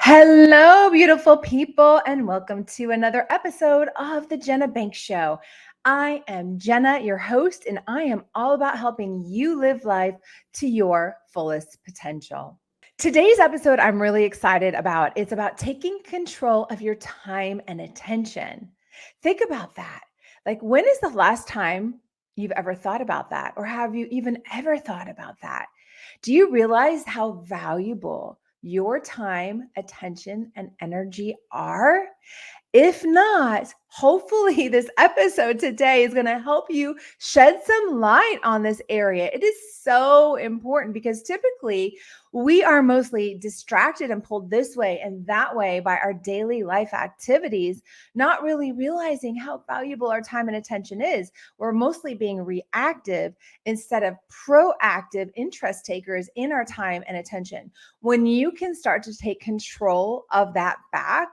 Hello, beautiful people, and welcome to another episode of the Jenna Banks Show. I am Jenna, your host, and I am all about helping you live life to your fullest potential. Today's episode, I'm really excited about. It's about taking control of your time and attention. Think about that. Like, when is the last time you've ever thought about that? Or have you even ever thought about that? Do you realize how valuable your time, attention, and energy are? If not, hopefully, this episode today is going to help you shed some light on this area. It is so important because typically we are mostly distracted and pulled this way and that way by our daily life activities, not really realizing how valuable our time and attention is. We're mostly being reactive instead of proactive interest takers in our time and attention. When you can start to take control of that back,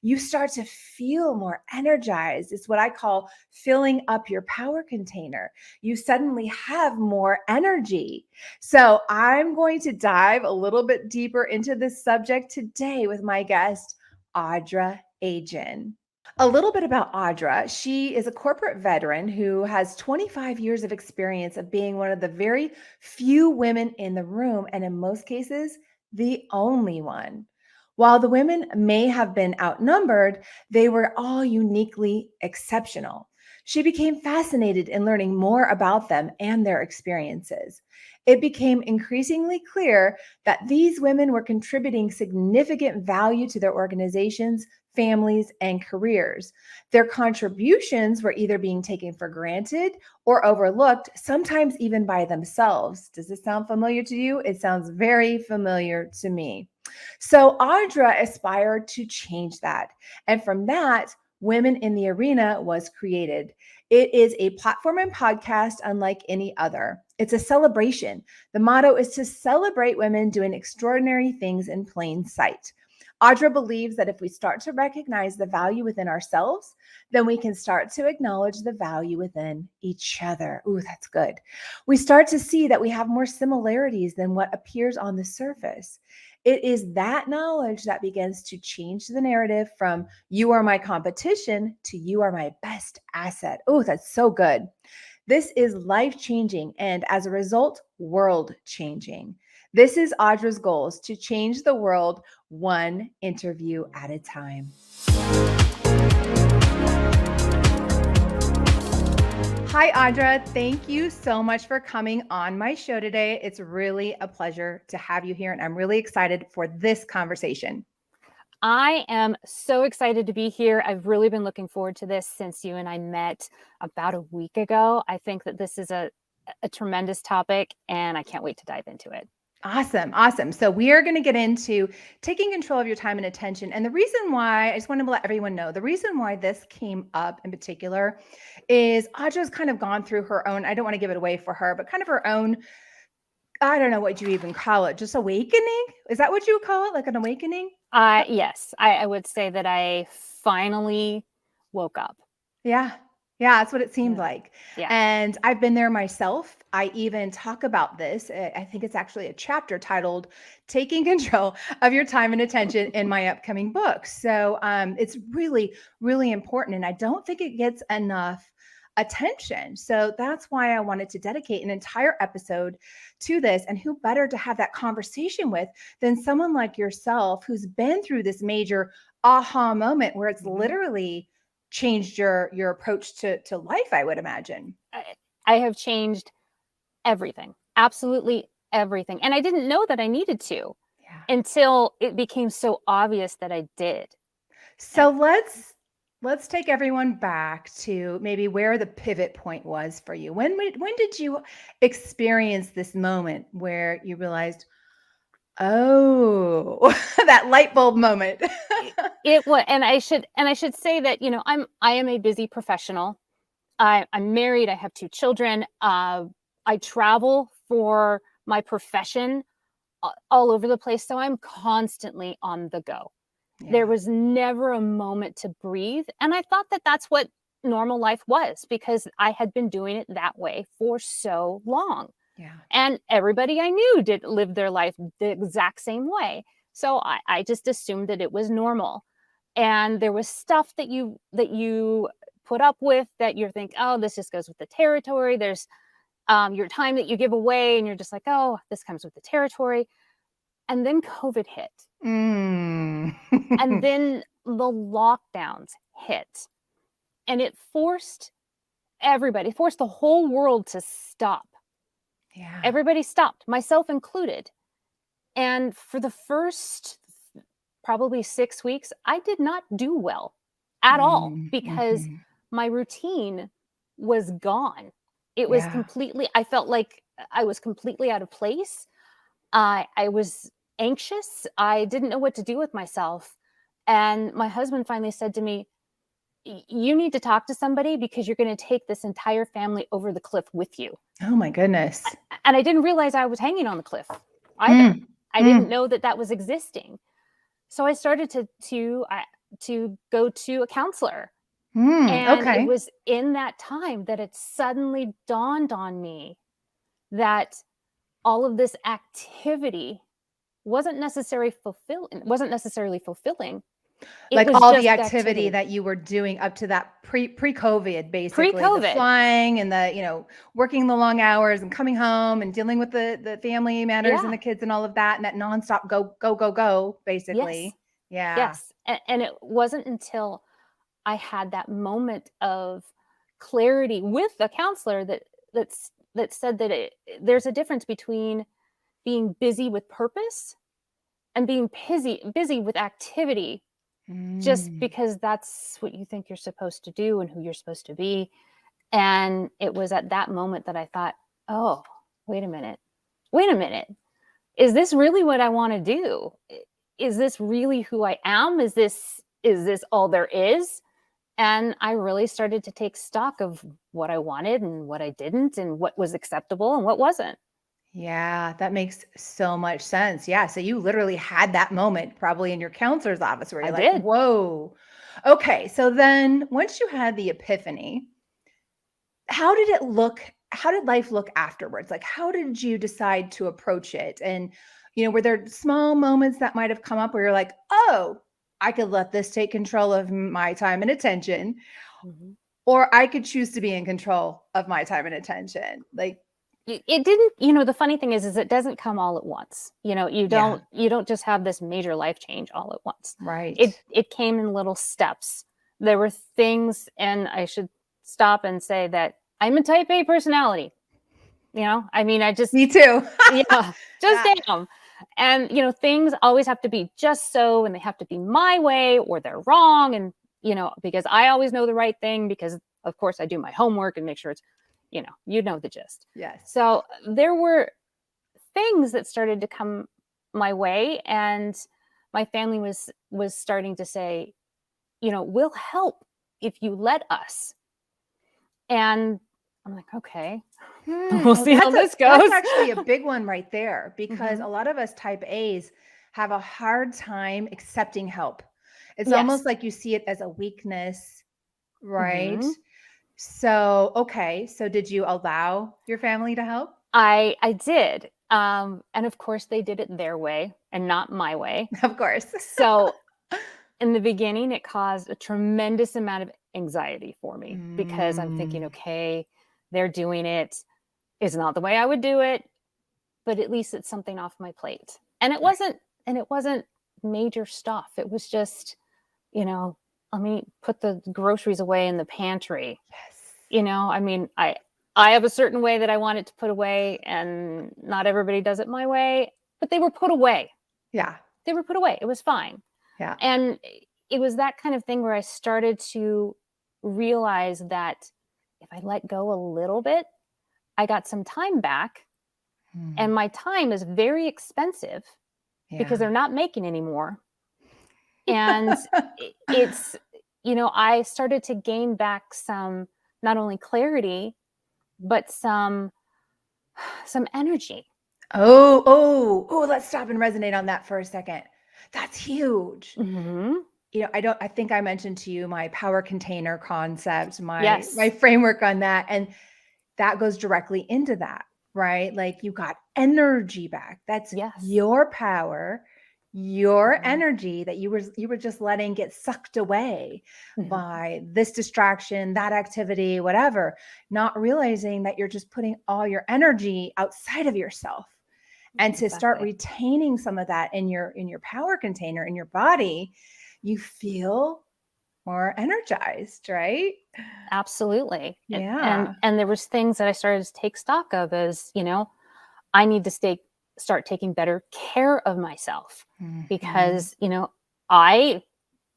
you start to feel more energized. It's what I call filling up your power container. You suddenly have more energy. So I'm going to dive a little bit deeper into this subject today with my guest, Audra Agen. A little bit about Audra. She is a corporate veteran who has 25 years of experience of being one of the very few women in the room, and in most cases, the only one. While the women may have been outnumbered, they were all uniquely exceptional. She became fascinated in learning more about them and their experiences. It became increasingly clear that these women were contributing significant value to their organizations, families, and careers. Their contributions were either being taken for granted or overlooked, sometimes even by themselves. Does this sound familiar to you? It sounds very familiar to me. So Audra aspired to change that. And from that, Women in the Arena was created. It is a platform and podcast unlike any other. It's a celebration. The motto is to celebrate women doing extraordinary things in plain sight. Audra believes that if we start to recognize the value within ourselves, then we can start to acknowledge the value within each other. Ooh, that's good. We start to see that we have more similarities than what appears on the surface. It is that knowledge that begins to change the narrative from you are my competition to you are my best asset. Oh, that's so good. This is life changing and as a result, world changing. This is Audra's goals to change the world one interview at a time. Hi, Audra. Thank you so much for coming on my show today. It's really a pleasure to have you here, and I'm really excited for this conversation. I am so excited to be here. I've really been looking forward to this since you and I met about a week ago. I think that this is a tremendous topic, and I can't wait to dive into it. Awesome. So we are going to get into taking control of your time and attention. And the reason why, I just want to let everyone know, the reason why this came up in particular is Audra's kind of gone through her own, I don't want to give it away for her, but kind of her own, I don't know what you even call it, just awakening? Is that what you would call it, like an awakening? Yes, I would say that I finally woke up. Yeah. Yeah, that's what it seemed like. Yeah. And I've been there myself. I even talk about this. I think it's actually a chapter titled Taking Control of Your Time and Attention in my upcoming book. So it's really, really important. And I don't think it gets enough attention. So that's why I wanted to dedicate an entire episode to this. And who better to have that conversation with than someone like yourself who's been through this major aha moment where it's literally changed your approach to life, I would imagine. I have changed everything, absolutely everything. And I didn't know that I needed to until it became so obvious that I did. So let's take everyone back to maybe where the pivot point was for you. When did you experience this moment where you realized, oh, that light bulb moment? It was, and I should say that, I am a busy professional. I'm married. I have 2 children. I travel for my profession all over the place. So I'm constantly on the go. Yeah. There was never a moment to breathe. And I thought that that's what normal life was because I had been doing it that way for so long. Yeah. And everybody I knew lived their life the exact same way. So I just assumed that it was normal. And there was stuff that you put up with that you think, oh, this just goes with the territory. There's your time that you give away, and you're just like, oh, this comes with the territory. And then COVID hit. Mm. And then the lockdowns hit. And it forced the whole world to stop. Yeah. Everybody stopped, myself included. And for the first probably 6 weeks, I did not do well at all because Mhm. my routine was gone. It was Yeah. completely, I felt like I was completely out of place. I was anxious. I didn't know what to do with myself. And my husband finally said to me, you need to talk to somebody because you're going to take this entire family over the cliff with you. Oh my goodness. And I didn't realize I was hanging on the cliff either. Mm. I didn't know that that was existing. So I started to go to a counselor. And it Okay. was in that time that it suddenly dawned on me that all of this activity wasn't necessarily fulfilling. It Like was all the just activity activity. that you were doing up to that pre-COVID, basically the Pre-COVID. flying and the working the long hours and coming home and dealing with the family matters and Yeah. the kids and all of that, and that nonstop go, go, go, go, Yes. basically. Yeah. Yes. And it wasn't until I had that moment of clarity with a counselor that said that there's a difference between being busy with purpose and being busy with activity just Mm. because that's what you think you're supposed to do and who you're supposed to be. And it was at that moment that I thought, oh, wait a minute. Wait a minute. Is this really what I want to do? Is this really who I am? Is this all there is? And I really started to take stock of what I wanted and what I didn't, and what was acceptable and what wasn't. Yeah, that makes so much sense. Yeah. So you literally had that moment probably in your counselor's office where I you're like, did. whoa. Okay. So then once you had the epiphany, how did it look? How did life look afterwards? Like, how did you decide to approach it? And, were there small moments that might have come up where you're like, oh, I could let this take control of my time and attention, Mhm. or I could choose to be in control of my time and attention? Like, It didn't, the funny thing is it doesn't come all at once. You yeah, don't just have this major life change all at once. right. It came in little steps. There were things, and I should stop and say that I'm a type A personality. I just, Me too. yeah, just Yeah. am. And, things always have to be just so, and they have to be my way or they're wrong. And, because I always know the right thing, because of course I do my homework and make sure it's, you know the gist. Yes. So there were things that started to come my way, and my family was starting to say, we'll help if you let us. And I'm like, okay, we'll Oh, see how this that's goes. actually a big one right there, because Mhm. a lot of us type A's have a hard time accepting help. It's Yes. almost like you see it as a weakness, right? Mhm. So, okay, so did you allow your family to help? I did. And of course they did it their way and not my way. Of course. So in the beginning, it caused a tremendous amount of anxiety for me because I'm thinking, Mm, okay, they're doing it. It's not the way I would do it, but at least it's something off my plate. right. And it wasn't major stuff. It was just, you know, let me put the groceries away in the pantry. Yes. I have a certain way that I want it to put away, and not everybody does it my way, but they were put away. Yeah. They were put away. It was fine. Yeah. And it was that kind of thing where I started to realize that if I let go a little bit, I got some time back. Mm, And my time is very expensive because yeah. they're not making any more. And it's, I started to gain back some, not only clarity, but some energy. Let's stop and resonate on that for a second. That's huge. Hmm. I think I mentioned to you my power container concept, my Yes. framework on that, and that goes directly into that, right? Like, you got energy back. That's Yes. your power. your Mhm. energy that you were just letting get sucked away Mhm. by this distraction, that activity, whatever, not realizing that you're just putting all your energy outside of yourself. And to start Exactly. retaining some of that in your power container in your body, you feel more energized, right? Absolutely. Yeah. And there was things that I started to take stock of as, I need to start taking better care of myself Mhm. because, I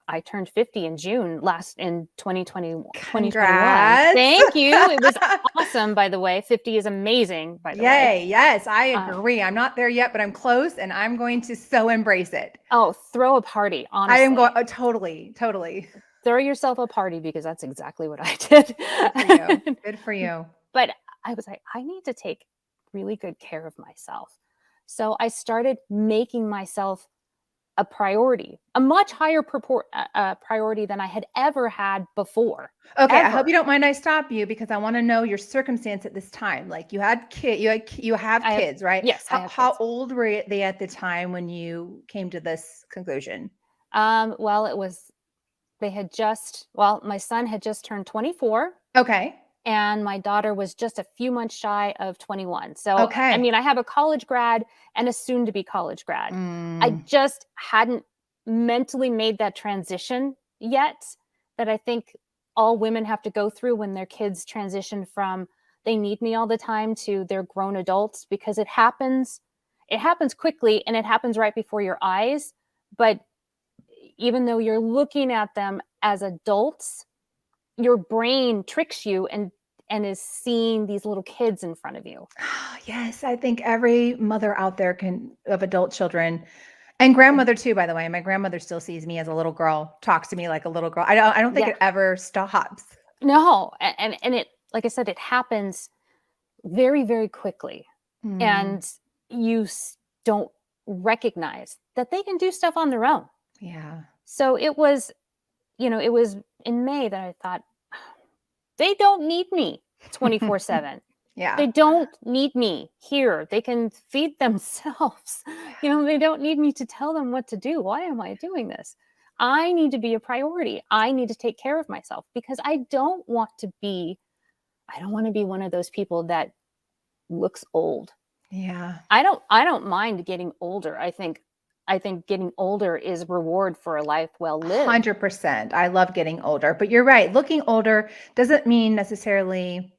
I turned 50 in June last in 2021. Congrats. Thank you. It was awesome, by the way. 50 is amazing, by the way. Yay. Yes, I Uh, agree. I'm not there yet, but I'm close and I'm going to so embrace it. oh, throw a party, I am going, honestly. oh, totally, totally. Throw yourself a party because that's exactly what I did. Good for you. Good for you. But I was like, I need to take really good care of myself. So I started making myself a priority, a much higher priority than I had ever had before, Okay, I hope you ever. don't mind I stop you because I want to know your circumstance at this time. Like you have I have, kids, right? yes, I have How kids. old were they at the time when you came to this conclusion? Well, they had well, my son had just turned 24 Okay. and my daughter was just a few months shy of 21. So, I Okay. mean, I have a college grad and a soon to be college grad. I Mm, just hadn't mentally made that transition yet that I think all women have to go through when their kids transition from they need me all the time to they're grown adults because it happens quickly and it happens right before your eyes, but even though you're looking at them as adults, your brain tricks you and is seeing these little kids in front of you. yes, I think every mother out there can of adult children and grandmother too, by the way. My grandmother still sees me as a little girl, talks to me like a little girl. I don't think Yeah. it ever stops. No, and it like I said, it happens very, very quickly. Mm, And you don't recognize that they can do stuff on their own. yeah. So it was in May that I thought, they don't need me 24/7. Yeah. They don't need me here. They can feed themselves. They don't need me to tell them what to do. Why am I doing this? I need to be a priority. I need to take care of myself because I don't want to be one of those people that looks old. Yeah. I don't mind getting older. I think getting older is reward for a life well lived. 100%. I love getting older, but you're right. Looking older doesn't mean necessarily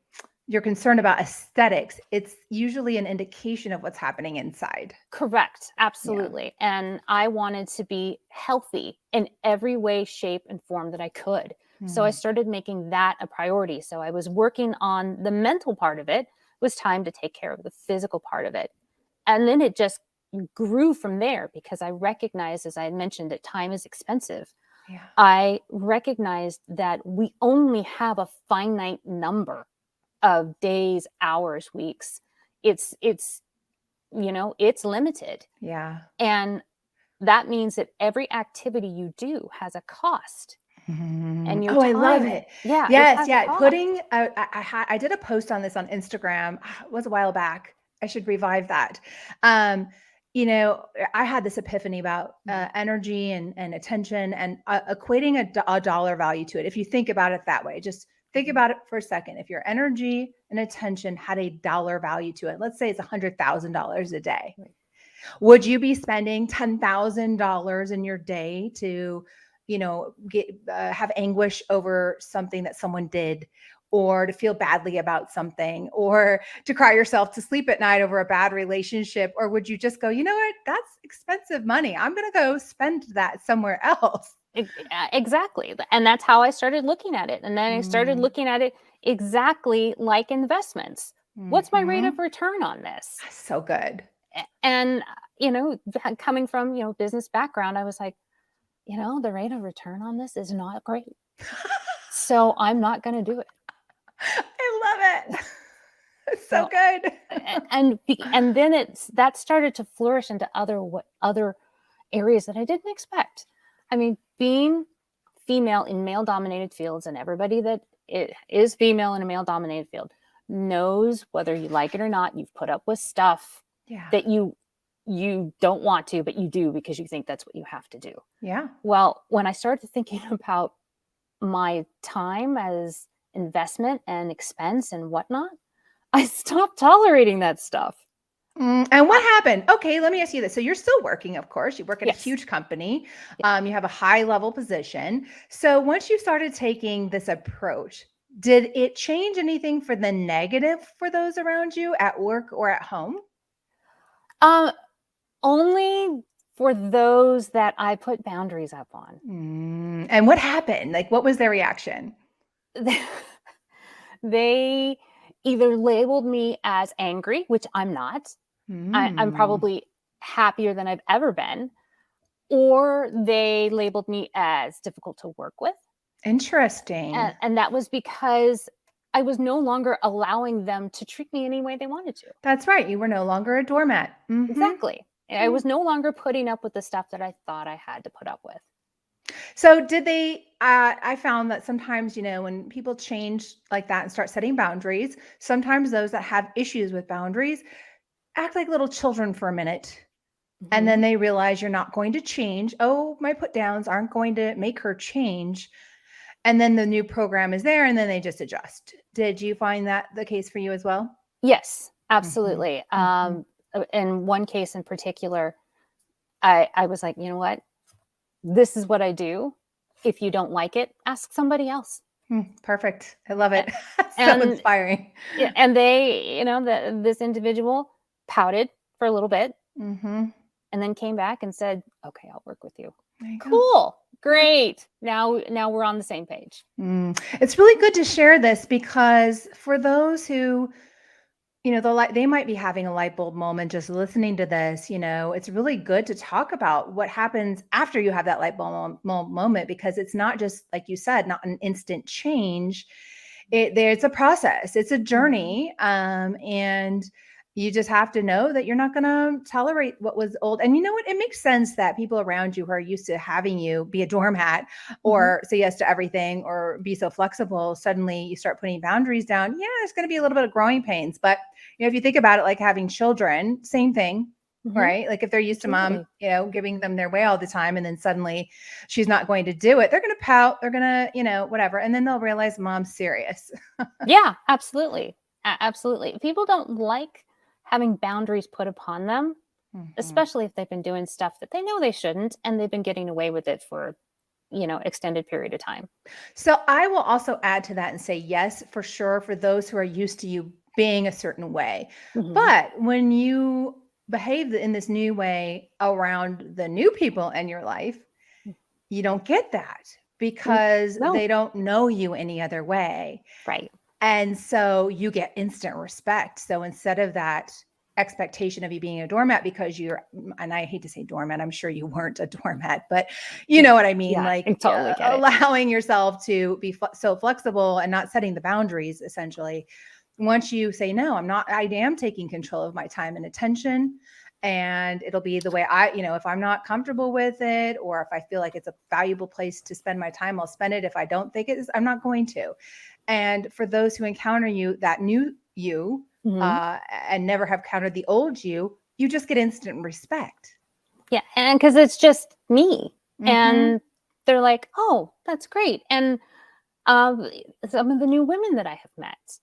you're concerned about aesthetics. It's usually an indication of what's happening inside. Correct. Yeah. Absolutely. And I wanted to be healthy in every way, shape, and form that I could. So I Mm. started making that a priority. So I was working on the mental part of it. It was time to take care of the physical part of it. And then it just grew from there because I recognized, as I had mentioned, that time is expensive. Yeah. I recognized that we only have a finite number of days, hours, weeks. It's limited. Yeah. And that means that every activity you do has a cost and your Oh, I love time, it. yeah, it Yes, has a yeah. cost. I did a post on this on Instagram. It was a while back. I should revive that. Um, I had this epiphany about Mhm. energy and attention and equating a dollar value to it. If you think about it that way, just think Mhm. about it for a second. If your energy and attention had a dollar value to it, let's say it's $100,000 a day, Right. would you be spending $10,000 in your day to, have anguish over something that someone did, or to feel badly about something, or to cry yourself to sleep at night over a bad relationship? Or would you just go, you know what? That's expensive money. I'm going to go spend that somewhere else. Exactly. And that's how I started looking at it. And then I started Mm, looking at it exactly like investments. What's my rate of mhm. return on this? So good. And, coming from, business background, I was like, the rate of return on this is not great. So I'm not going to do it. I love it. It's so So good. and then that started to flourish into other areas that I didn't expect. I mean, being female in male dominated fields, and everybody that is female in a male dominated field knows, whether you like it or not, you've put up with stuff Yeah. that you don't want to, but you do because you think that's what you have to do. Yeah. Well, when I started thinking about my time as investment and expense and whatnot, I stopped tolerating that stuff. And what happened? Okay, let me ask you this. So you're still working, of course. You work at a Yes. huge company. Yeah. You have a high level position. So once you started taking this approach, did it change anything for the negative for those around you at work or at home? Um, Only for those that I put boundaries up on. And what happened? Like, what was their reaction? They either labeled me as angry, which I'm not. I'm Mm, probably happier than I've ever been, or they labeled me as difficult to work with. interesting. And that was because I was no longer allowing them to treat me any way they wanted to. That's right. You were no longer a doormat. Exactly. I was no longer putting up with the stuff that I thought I had to put up with. So did they I found that sometimes, when people change like that and start setting boundaries, sometimes those that have issues with boundaries act like little children for a minute. And then Mhm. they realize you're not going to change. Oh, my put downs aren't going to make her change. And then the new program is there and then they just adjust. Did you find that the case for you as well? Yes, Mhm. absolutely. Mhm. In one case in particular, I was like, you know what? This is what I do. If you don't like it, ask somebody else. Perfect. I love A- it. So And inspiring. yeah, and they, this individual pouted for a little bit Mhm. and then came back and said, "Okay, I'll work with you." There you go. Cool. Yeah. Great. Now we're on the same page. It's really good to share this because for those who, they might be having a light bulb moment just listening to this. It's really good to talk about what happens after you have that light bulb moment because it's not just like you said, not an instant change. There's a process. It's a Mhm. journey, and you just have to know that you're not going to tolerate what was old. And you know what? It makes sense that people around you who are used to having you be a doormat Mhm. or say yes to everything or be so flexible, suddenly you start putting boundaries down. Yeah, it's going to be a little bit of growing pains. But, if you think about it, like having children, same thing, Mhm. right? Like if they're used to mom, Absolutely. giving them their way all the time and then suddenly she's not going to do it, they're going to pout, they're going to, whatever. And then they'll realize mom's serious. Yeah, absolutely. Absolutely. People don't like having boundaries put upon them, Mhm. especially if they've been doing stuff that they know they shouldn't and they've been getting away with it for, extended period of time. So I will also add to that and say, yes, for sure, for those who are used to you being a certain way. Mhm. But when you behave in this new way around the new people in your life, you don't get that Mm, because no, they don't know you any other way. right. And so you get instant respect. So instead of that expectation of you being a doormat because and I hate to say doormat, I'm sure you weren't a doormat, but you know Yeah. what I mean? Yeah, I Like totally get it. allowing yourself to be so flexible and not setting the boundaries essentially. Once you say, no, I am taking control of my time and attention. And it'll be the way if I'm not comfortable with it, or if I feel like it's a valuable place to spend my time, I'll spend it. If I don't think it is, I'm not going to. And for those who encounter that new you, Mhm. and never have countered the old you just get instant respect. Yeah, and because it's just me, Mm-hmm. and they're like, "Oh, that's great." And um, some of the new women that I have met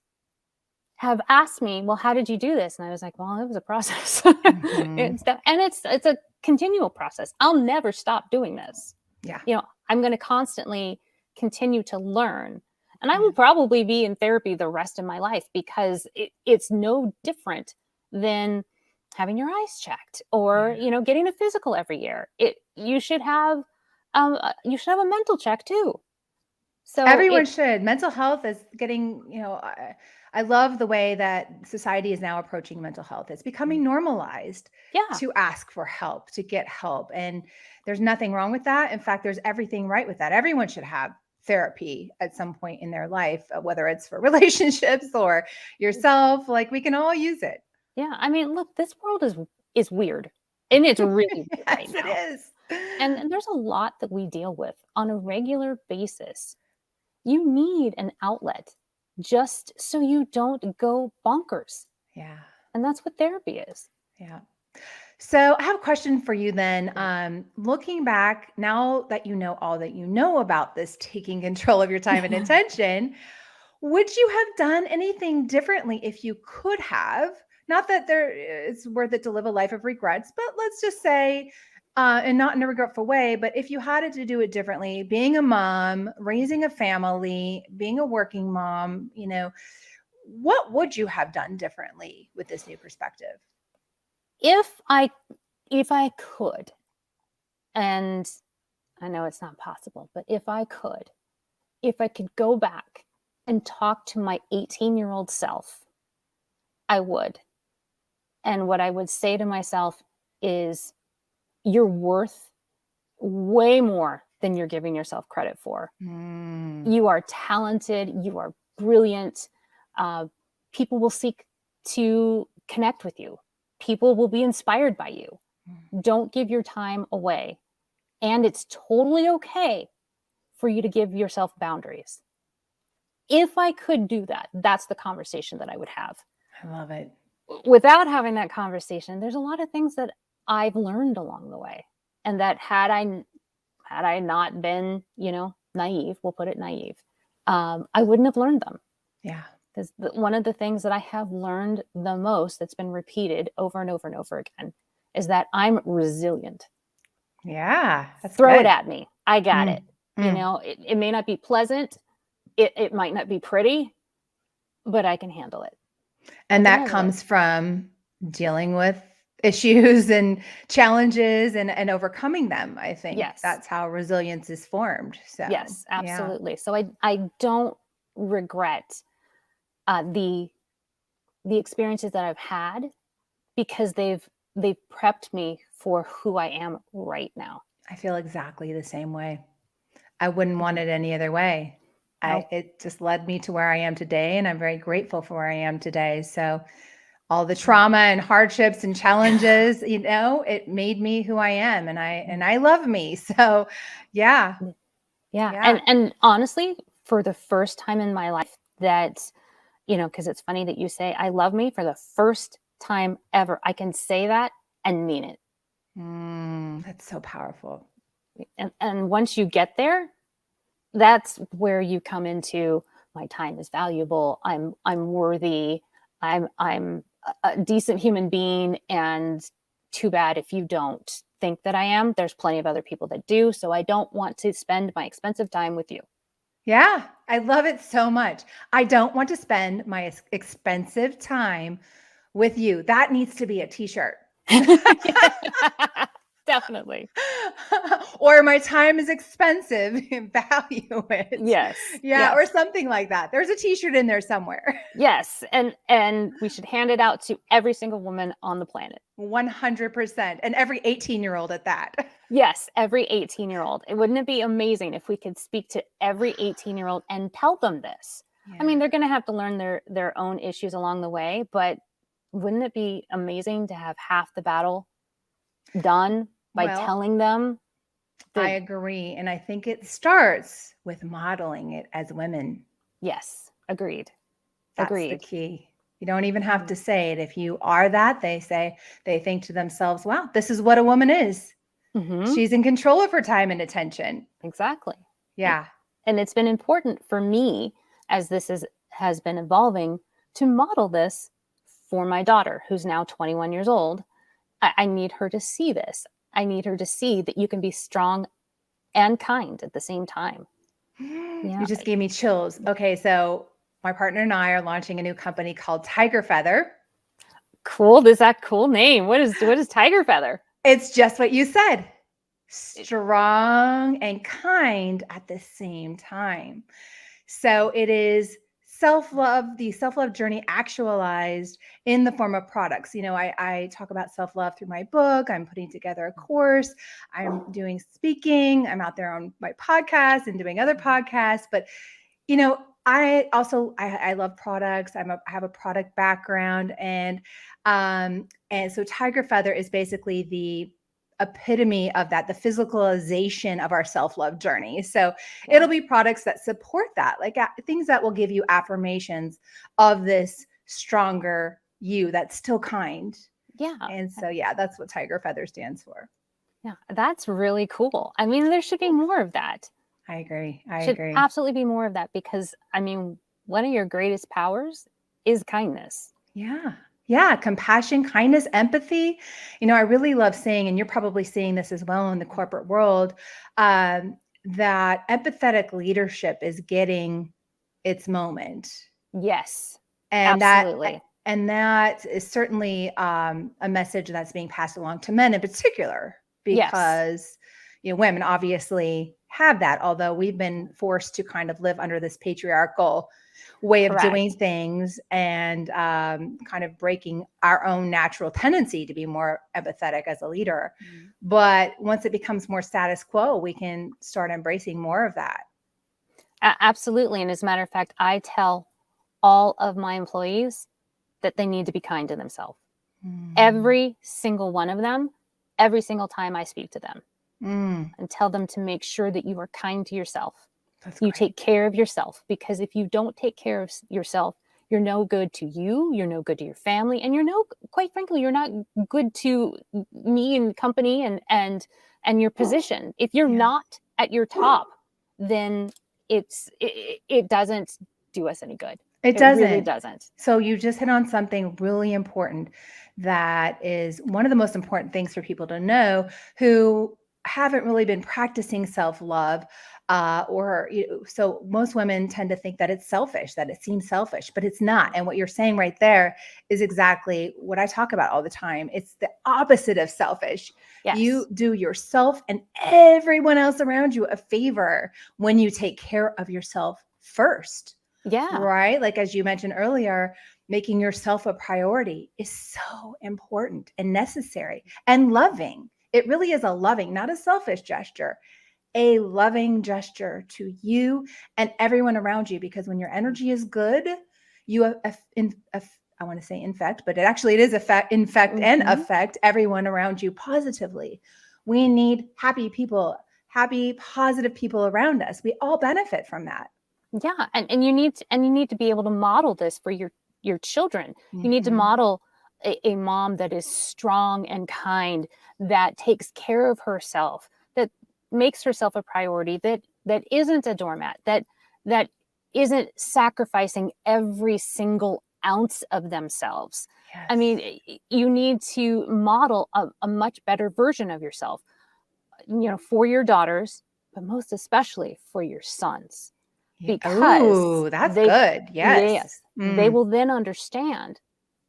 have asked me, "Well, how did you do this?" And I was like, "Well, it was a process." Mm-hmm. It's a continual process. I'll never stop doing this. Yeah. I'm going to constantly continue to learn, and I Yeah. will probably be in therapy the rest of my life because it's no different than having your eyes checked or Yeah. getting a physical every year. It you should have a mental check too. So Everyone should. Mental health is getting, I love the way that society is now approaching mental health. It's becoming normalized yeah. to ask for help, to get help. And there's nothing wrong with that. In fact, there's everything right with that. Everyone should have therapy at some point in their life, whether it's for relationships or yourself. Like we can all use it. Yeah, I mean, look, this world is weird, and it's really weird right Yes, it now. is. And there's a lot that we deal with on a regular basis. You need an outlet just so you don't go bonkers, Yeah. and that's what therapy is. Yeah. So I have a question for you then. Looking back, now that you know all that you know about this taking control of your time and attention, would you have done anything differently if you could have? Not that it's worth it to live a life of regrets, but let's just say, and not in a regretful way, but if you had to do it differently, being a mom, raising a family, being a working mom, what would you have done differently with this new perspective? If I could, and I know it's not possible, but if I could go back and talk to my 18-year-old self, I would. And what I would say to myself is, you're worth way more than you're giving yourself credit for. You are talented. You are brilliant. People will seek to connect with you. People will be inspired by you. Don't give your time away. And it's totally okay for you to give yourself boundaries. If I could do that, that's the conversation that I would have. I love it. Without having that conversation, there's a lot of things that I've learned along the way. And that had I not been, naive, we'll put it naive, I wouldn't have learned them. Yeah. Because one of the things that I have learned the most, that's been repeated over and over and over again, is that I'm resilient. Yeah. Throw it at me. I got it. It may not be pleasant. It might not be pretty, but I can handle it. And that comes from dealing with issues and challenges and overcoming them. I think that's how resilience is formed. So yes, absolutely. Yeah. So I don't regret the experiences that I've had, because they've prepped me for who I am right now. I feel exactly the same way. I wouldn't want it any other way. Nope. It just led me to where I am today, and I'm very grateful for where I am today. So all the trauma and hardships and challenges, it made me who I am, and I love me. So yeah. And honestly, for the first time in my life, that, because it's funny that you say I love me, for the first time ever, I can say that and mean it. That's so powerful. And once you get there, that's where you come into, my time is valuable. I'm worthy. I'm a decent human being, and too bad if you don't think that I am. There's plenty of other people that do. So I don't want to spend my expensive time with you. Yeah, I love it so much. I don't want to spend my expensive time with you. That needs to be a t-shirt. Definitely. Or my time is expensive, value it. Yes. Yeah, yes. Or something like that. There's a t-shirt in there somewhere. Yes. And we should hand it out to every single woman on the planet. 100%. And every 18-year-old at that. Yes, every 18-year-old. Wouldn't it be amazing if we could speak to every 18-year-old and tell them this? Yeah. I mean, they're going to have to learn their own issues along the way, but wouldn't it be amazing to have half the battle done by telling them? I agree. And I think it starts with modeling it as women. Yes, agreed. That's the key. You don't even have to say it. If you are that, they think to themselves, wow, this is what a woman is. Mm-hmm. She's in control of her time and attention. Exactly. Yeah. And it's been important for me, as this has been evolving, to model this for my daughter, who's now 21 years old. I need her to see this. I need her to see that you can be strong and kind at the same time. Yeah. You just gave me chills. Okay, so my partner and I are launching a new company called Tiger Feather. Cool. Is that cool name? What is Tiger Feather? It's just what you said. Strong and kind at the same time. So it is the self-love journey actualized in the form of products. I talk about self-love through my book. I'm putting together a course. I'm doing speaking. I'm out there on my podcast and doing other podcasts. But, I love products. I have a product background. And so Tiger Feather is basically the epitome of that, the physicalization of our self-love journey. So it'll be products that support that, like things that will give you affirmations of this stronger you that's still kind. Yeah. And so, yeah, that's what Tiger Feather stands for. Yeah. That's really cool. I mean, there should be more of that. I agree. I Should agree. absolutely be more of that because, I mean, one of your greatest powers is kindness. Yeah. Yeah. Compassion, kindness, empathy. I really love seeing, and you're probably seeing this as well in the corporate world, that empathetic leadership is getting its moment. Yes, And that absolutely. and that is certainly a message that's being passed along to men in particular, Yes, because women obviously have that, although we've been forced to kind of live under this patriarchal way of doing correct. things, and kind of breaking our own natural tendency to be more empathetic as a leader. Mhm. But once it becomes more status quo, we can start embracing more of that. Absolutely. And as a matter of fact, I tell all of my employees that they need to be kind to themselves. Mm. Every single one of them, every single time I speak to them, Mm. and tell them to make sure that you are kind to yourself. That's You great. take care of yourself, because if you don't take care of yourself, you're no good to you, you're no good to your family, and quite frankly, you're not good to me and company and your position. If you're Yeah. not at your top, then it doesn't do us any good. It It really doesn't. doesn't. So you just hit on something really important, that is one of the most important things for people to know who haven't really been practicing self-love. So most women tend to think that it's selfish, that it seems selfish, but it's not. And what you're saying right there is exactly what I talk about all the time. It's the opposite of selfish. You Yes. do yourself and everyone else around you a favor when you take care of yourself first. Yeah. Right? Like, as you mentioned earlier, making yourself a priority is so important and necessary and loving. It really is a loving, not a selfish gesture, a loving gesture to you and everyone around you. Because when your energy is good, you, I want to say infect, but it is infect and Hmm. affect everyone around you positively. We need happy, positive people around us. We all benefit from that. Yeah, and you need to be able to model this for your children. You need to Mhm. model a mom that is strong and kind, that takes care of herself, that makes herself a priority, that isn't a doormat, that isn't sacrificing every single ounce of themselves. I Yes. mean, you need to model a much better version of yourself, for your daughters, but most especially for your sons, Yeah. because Oh, that's good. Yes. yes, they Mm. will then understand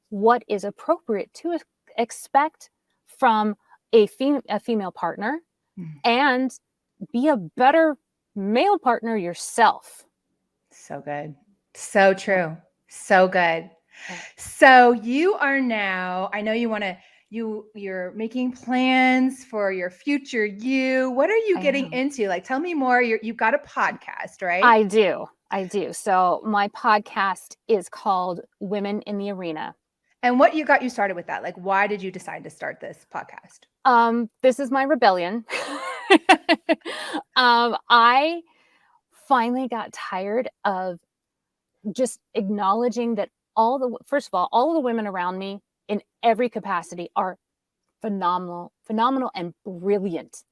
what is appropriate to expect from a female partner, Mm. and be a better male partner yourself. So good. So Yeah, true. So good. yeah, So you are now, I know you're making plans for your future you. What are you I getting am. into? Like, tell me more. You've got a podcast, right? I do. I do. So my podcast is called Women in the Arena. And what got you started with that? Like, why did you decide to start this podcast? This is my rebellion. I finally got tired of just acknowledging that first of all of the women around me in every capacity are phenomenal and brilliant.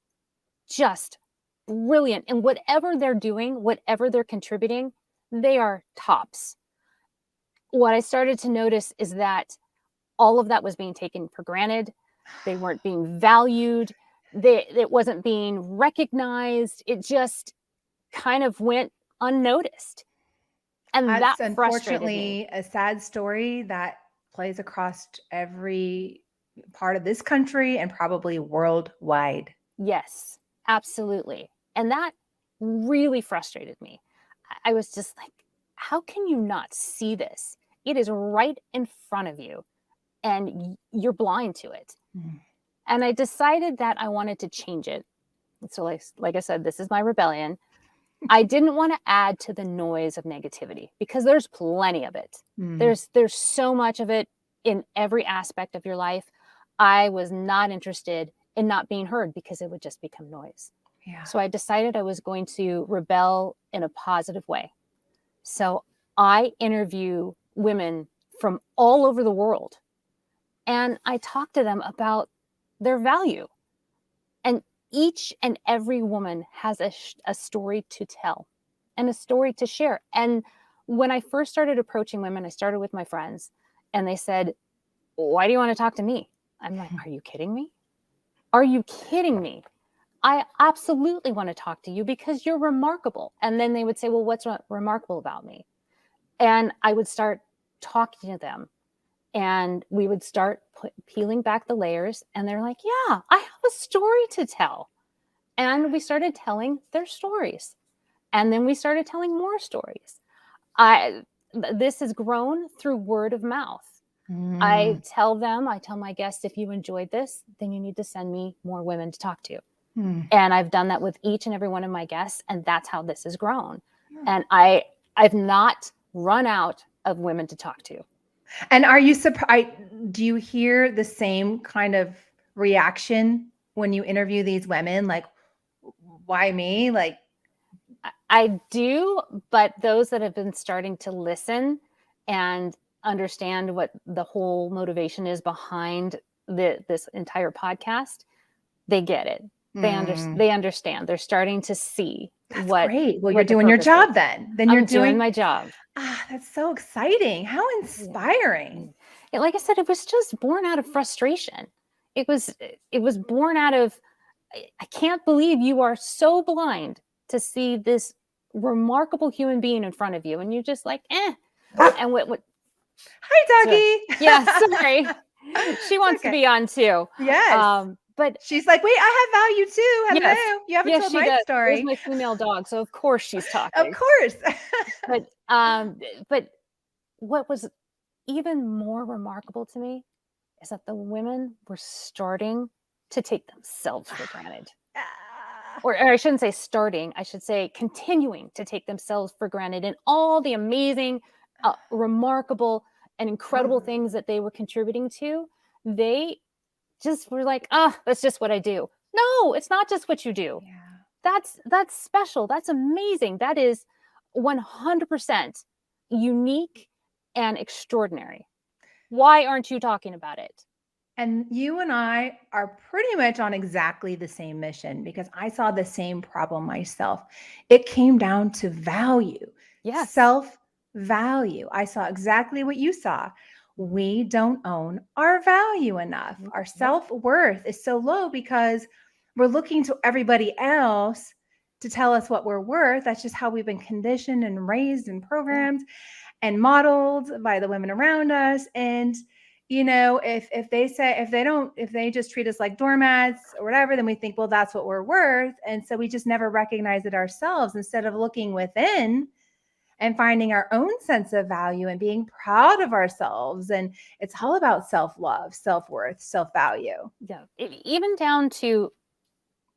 Just brilliant. And whatever they're doing, whatever they're contributing, they are tops. What I started to notice is that all of that was being taken for granted. They weren't being valued. It wasn't being recognized. It just kind of went unnoticed. And that That's frustrated me. unfortunately a sad story that plays across every part of this country and probably worldwide. Yes, absolutely. And that really frustrated me. I was just like, how can you not see this? It is right in front of you, and you're blind to it. Mm. And I decided that I wanted to change it. So, like I said, this is my rebellion. I didn't want to add to the noise of negativity, because there's plenty of it. Mm. There's so much of it in every aspect of your life. I was not interested in not being heard, because it would just become noise. Yeah. So I decided I was going to rebel in a positive way. So I interview women from all over the world, and I talk to them about their value. And each and every woman has a story to tell and a story to share. And when I first started approaching women, I started with my friends, and they said, "Why do you want to talk to me?" I'm like, "Are you kidding me? Are you kidding me? I absolutely want to talk to you because you're remarkable." And then they would say, "Well, what's remarkable about me?" And I would start talking to them, and we would start peeling back the layers. And they're like, "Yeah, I have a story to tell." And we started telling their stories. And then we started telling more stories. This has grown through word of mouth. I tell my guests, if you enjoyed this, then you need to send me more women to talk to. And I've done that with each and every one of my guests, and that's how this has grown. And I've not run out of women to talk to. And are you surprised? Do you hear the same kind of reaction when you interview these women? Like, why me? Like, I do, but those that have been starting to listen and understand what the whole motivation is behind this entire podcast, they get it. They understand. They're starting to see that's what great. Well, what you're the doing your purpose job is. then. I'm doing my job. That's so exciting. How inspiring. Like I said, it was just born out of frustration. It was born out of, I can't believe you are so blind to see this remarkable human being in front of you, and you're just like, eh. And what Hi, doggy. yeah, sorry. She wants to be on too. Yes. But she's like, wait, I have value too. Hello. yes, You haven't told she my does. There's story. my female dog, so of course she's talking. Of course. But what was even more remarkable to me is that the women were starting to take themselves for granted. Or I shouldn't say starting, I should say continuing to take themselves for granted, and all the amazing, remarkable, and incredible things that they were contributing to. They just were like, that's just what I do. No, it's not just what you do. Yeah. That's special. That's amazing. That is 100% unique and extraordinary. Why aren't you talking about it? And you and I are pretty much on exactly the same mission, because I saw the same problem myself. It came down to value. Yes. Self-value. I saw exactly what you saw. We don't own our value enough. Our self-worth is so low because we're looking to everybody else to tell us what we're worth. That's just how we've been conditioned and raised and programmed and modeled by the women around us. And if they just treat us like doormats or whatever, then we think, well, that's what we're worth. And so we just never recognize it ourselves, instead of looking within and finding our own sense of value and being proud of ourselves. And it's all about self-love, self-worth, self-value. Yeah. Even down to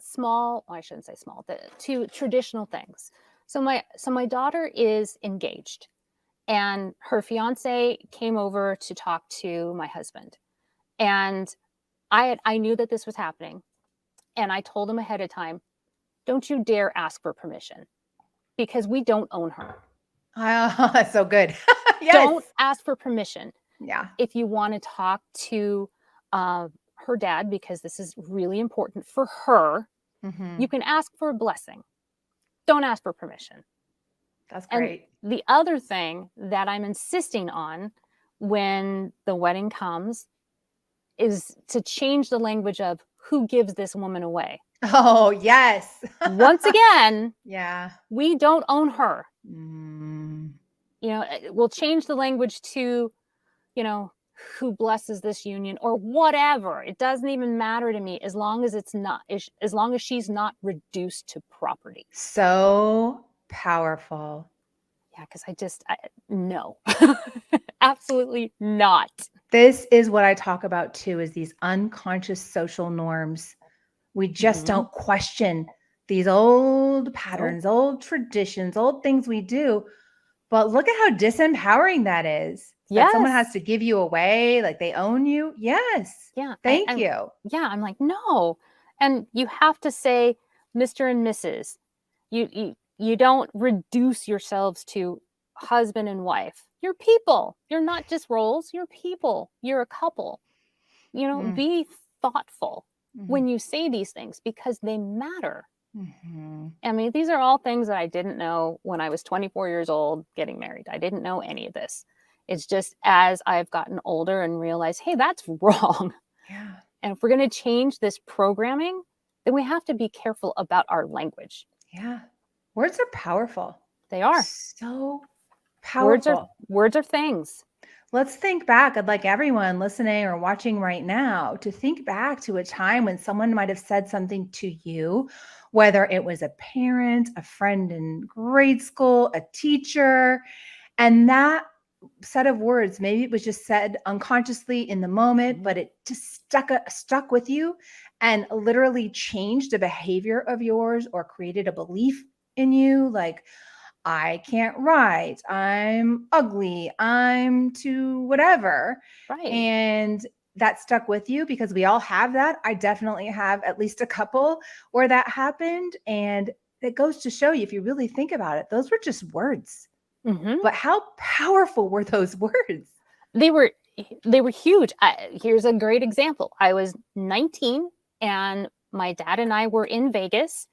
small, I shouldn't say small, to traditional things. So my daughter is engaged, and her fiance came over to talk to my husband. And I knew that this was happening. And I told him ahead of time, don't you dare ask for permission, because we don't own her. Oh, that's so good. Yes. Don't ask for permission. Yeah. If you want to talk to her dad, because this is really important for her, you can ask for a blessing. Don't ask for permission. That's great. And the other thing that I'm insisting on when the wedding comes is to change the language of who gives this woman away. Oh, yes. Once again, yeah, we don't own her. We'll change the language to, who blesses this union or whatever. It doesn't even matter to me, as long as she's not reduced to property. So powerful. Yeah, because no, absolutely not. This is what I talk about too, is these unconscious social norms. We just don't question these old patterns, old traditions, old things we do. But look at how disempowering that is. That someone has to give you away, like they own you. Yes. Yeah. Thank you. Yeah. I'm like, no. And you have to say Mr. and Mrs. You don't reduce yourselves to husband and wife. You're people. You're not just roles. You're people. You're a couple. Be thoughtful Mm-hmm. when you say these things because they matter. Mm-hmm. I mean, these are all things that I didn't know when I was 24 years old getting married. I didn't know any of this. It's just as I've gotten older and realized, hey, that's wrong. Yeah. And if we're going to change this programming, then we have to be careful about our language. Yeah. Words are powerful. They are. So Words are powerful. words are things. Let's think back. I'd like everyone listening or watching right now to think back to a time when someone might have said something to you, whether it was a parent, a friend in grade school, a teacher, and that set of words, maybe it was just said unconsciously in the moment, but it just stuck with you and literally changed a behavior of yours or created a belief in you, like, I can't write, I'm ugly, I'm too whatever. Right. And that stuck with you because we all have that. I definitely have at least a couple where that happened. And it goes to show you, if you really think about it, those were just words. Mm-hmm. But how powerful were those words? They were huge. Here's a great example. I was 19 and my dad and I were in Vegas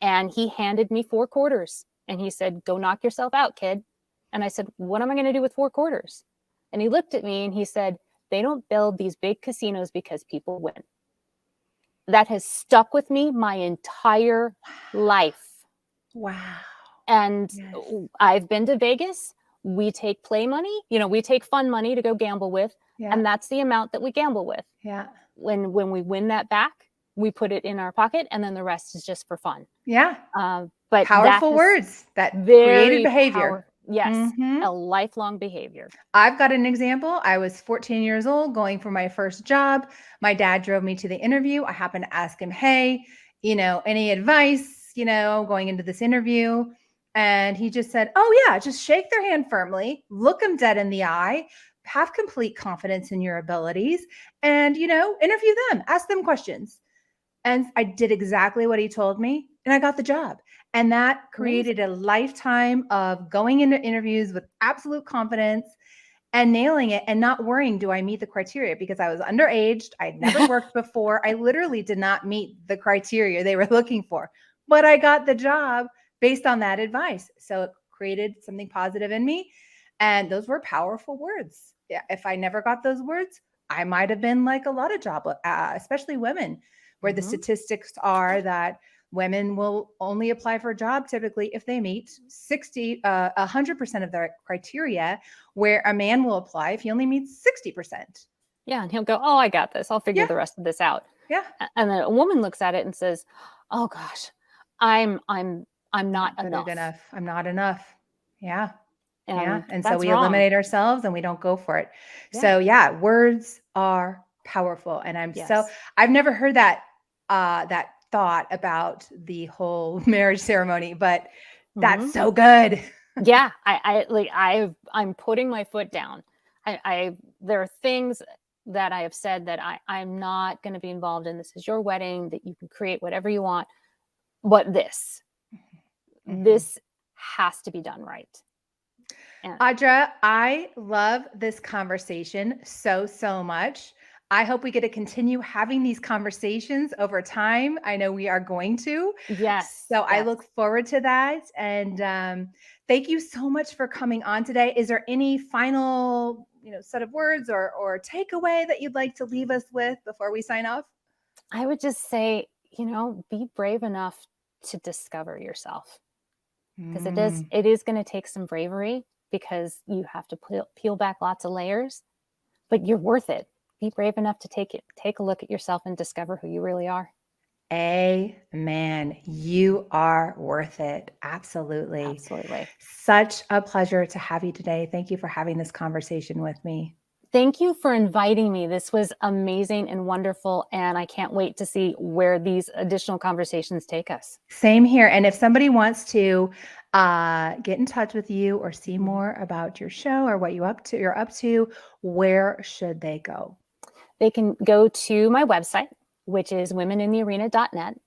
and he handed me 4 quarters and he said, "Go knock yourself out, kid." And I said, "What am I going to do with 4 quarters?" And he looked at me and he said, "They don't build these big casinos because people win." That has stuck with me my entire life. Wow. And Yes. I've been to Vegas. We take play money, we take fun money to go gamble with. Yeah. And that's the amount that we gamble with. Yeah. When we win that back, we put it in our pocket and then the rest is just for fun. Yeah. But Powerful words that created behavior. Yes. Mm-hmm. A lifelong behavior. I've got an example. I was 14 years old going for my first job. My dad drove me to the interview. I happened to ask him, "Hey, any advice, going into this interview?" And he just said, "Oh yeah, just shake their hand firmly, look them dead in the eye, have complete confidence in your abilities, and, interview them, ask them questions." And I did exactly what he told me, and I got the job. And that created Amazing. a lifetime of going into interviews with absolute confidence and nailing it and not worrying, do I meet the criteria? Because I was underaged. I'd never worked before. I literally did not meet the criteria they were looking for, but I got the job based on that advice. So it created something positive in me. And those were powerful words. Yeah, if I never got those words, I might have been like a lot of job, especially women, where the statistics are that women will only apply for a job typically if they meet 100% of their criteria, where a man will apply if he only meets 60%. Yeah. And he'll go, "Oh, I got this. I'll figure the rest of this out." Yeah. And then a woman looks at it and says, "Oh gosh, I'm not enough. Good enough. I'm not enough." Yeah. And And so that's we wrong. eliminate ourselves and we don't go for it. Yeah. So yeah, words are powerful. And I've never heard that thought about the whole marriage ceremony, but that's so good. Yeah. I'm putting my foot down. There are things that I have said that I'm not going to be involved in. This is your wedding, that you can create whatever you want. But this has to be done right. Audra, I love this conversation so much. I hope we get to continue having these conversations over time. I know we are going to. Yes. So I look forward to that. And thank you so much for coming on today. Is there any final, set of words or takeaway that you'd like to leave us with before we sign off? I would just say, be brave enough to discover yourself, because it is going to take some bravery, because you have to peel back lots of layers, but you're worth it. Be brave enough to take a look at yourself and discover who you really are. Amen. You are worth it. Absolutely. Absolutely. Such a pleasure to have you today. Thank you for having this conversation with me. Thank you for inviting me. This was amazing and wonderful, and I can't wait to see where these additional conversations take us. Same here. And if somebody wants to get in touch with you or see more about your show or what you're up to, where should they go? They can go to my website, which is womeninthearena.net.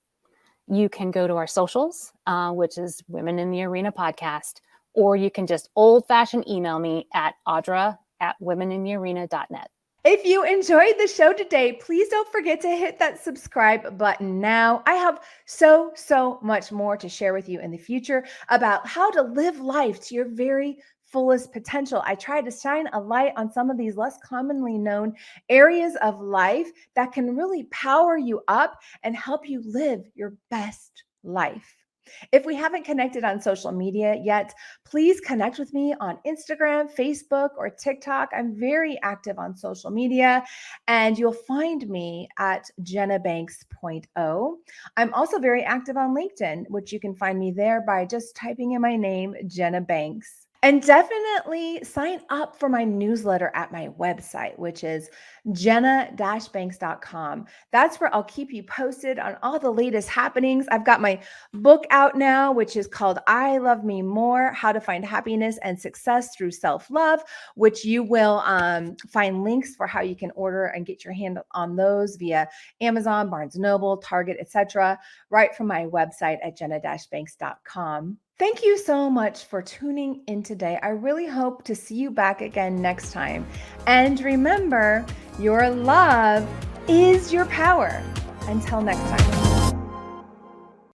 You can go to our socials, which is Women in the Arena Podcast, or you can just old-fashioned email me at Audra@womeninthearena.net. If you enjoyed the show today, please don't forget to hit that subscribe button now. I have so much more to share with you in the future about how to live life to your very fullest potential. I try to shine a light on some of these less commonly known areas of life that can really power you up and help you live your best life. If we haven't connected on social media yet, please connect with me on Instagram, Facebook, or TikTok. I'm very active on social media, and you'll find me at Jenna Banks point oh. I'm also very active on LinkedIn, which you can find me there by just typing in my name, Jenna Banks. And definitely sign up for my newsletter at my website, which is jenna-banks.com. That's where I'll keep you posted on all the latest happenings. I've got my book out now, which is called I Love Me More, How to Find Happiness and Success Through Self-Love, which you will find links for how you can order and get your hand on those via Amazon, Barnes & Noble, Target, etc., right from my website at jenna-banks.com. Thank you so much for tuning in today. I really hope to see you back again next time. And remember, your love is your power. Until next time.